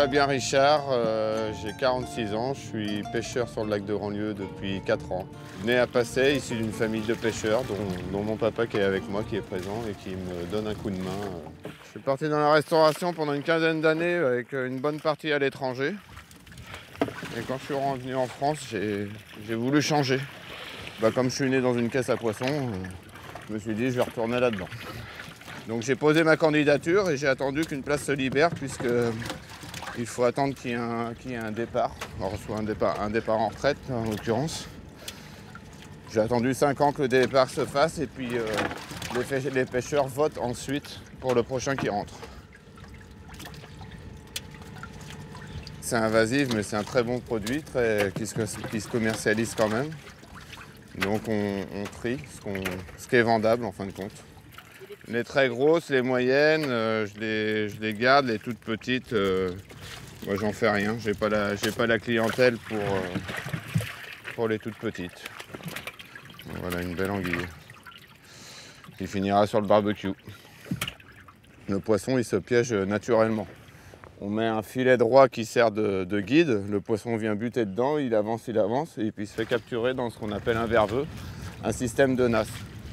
Fabien Richard, j'ai 46 ans, je suis pêcheur sur le lac de Grandlieu depuis 4 ans. Né à Passay, issu d'une famille de pêcheurs, dont mon papa qui est avec moi, qui est présent et qui me donne un coup de main. Je suis parti dans la restauration pendant une quinzaine d'années avec une bonne partie à l'étranger. Et quand je suis revenu en France, j'ai voulu changer. Comme je suis né dans une caisse à poissons, je me suis dit je vais retourner là-dedans. Donc j'ai posé ma candidature et j'ai attendu qu'une place se libère puisque il faut attendre qu'il y ait un départ. On reçoit un départ en retraite en l'occurrence. J'ai attendu 5 ans que le départ se fasse et puis les pêcheurs votent ensuite pour le prochain qui rentre. C'est invasif mais c'est un très bon produit qui se commercialise quand même. Donc on trie ce qui est vendable en fin de compte. Les très grosses, les moyennes, je les garde. Les toutes petites, moi j'en fais rien. J'ai pas la clientèle pour les toutes petites. Voilà une belle anguille. Il finira sur le barbecue. Le poisson il se piège naturellement. On met un filet droit qui sert de guide. Le poisson vient buter dedans, il avance et puis il se fait capturer dans ce qu'on appelle un verveux, un système de nasse.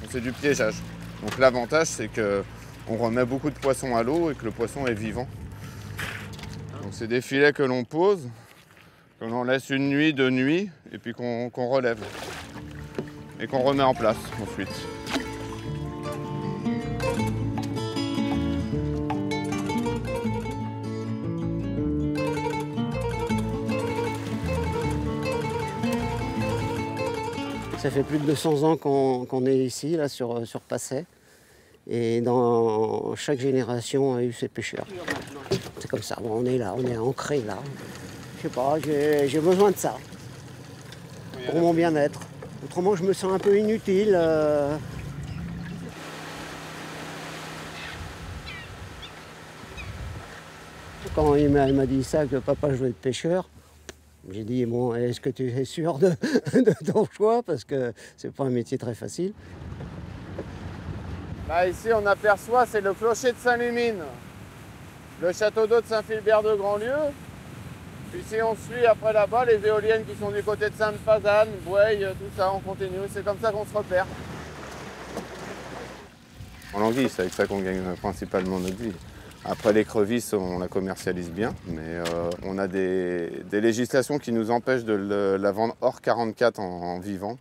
C'est du piégeage. Donc l'avantage c'est qu'on remet beaucoup de poissons à l'eau et que le poisson est vivant. Donc c'est des filets que l'on pose, que l'on laisse une nuit, 2 nuits, et puis qu'on relève. Et qu'on remet en place ensuite. Ça fait plus de 200 ans qu'on est ici, là, sur Passay. Et dans chaque génération a eu ses pêcheurs. C'est comme ça, bon, on est là, on est ancré là. Je sais pas, j'ai besoin de ça pour mon bien-être. Autrement, je me sens un peu inutile. Quand il m'a dit ça, que papa, je veux être pêcheur, j'ai dit, bon, est-ce que tu es sûr de ton choix? Parce que c'est pas un métier très facile. Là, ici, on aperçoit, c'est le clocher de Saint-Lumine, le château d'eau de Saint-Philbert de Grandlieu. Puis si on suit après là-bas, les éoliennes qui sont du côté de Sainte-Pazanne, Boueil, tout ça, on continue. C'est comme ça qu'on se repère. En l'anguille, c'est avec ça qu'on gagne principalement notre vie. Après l'écrevisse, on la commercialise bien, mais on a des législations qui nous empêchent de la vendre hors 44 en vivant.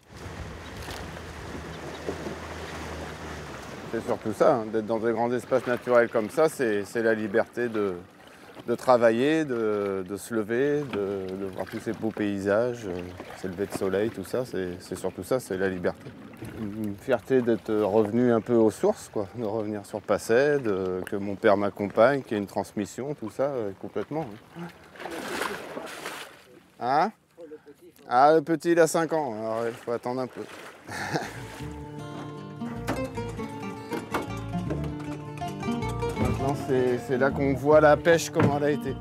C'est surtout ça, hein, d'être dans des grands espaces naturels comme ça, c'est la liberté de travailler, de se lever, de voir tous ces beaux paysages, ces levées de soleil, tout ça, c'est surtout ça, c'est la liberté. Une fierté d'être revenu un peu aux sources, quoi, de revenir sur Passay, que mon père m'accompagne, qu'il y ait une transmission, tout ça, complètement. Hein? Ah, le petit, il a 5 ans, alors il faut attendre un peu. Maintenant, c'est là qu'on voit la pêche, comment elle a été.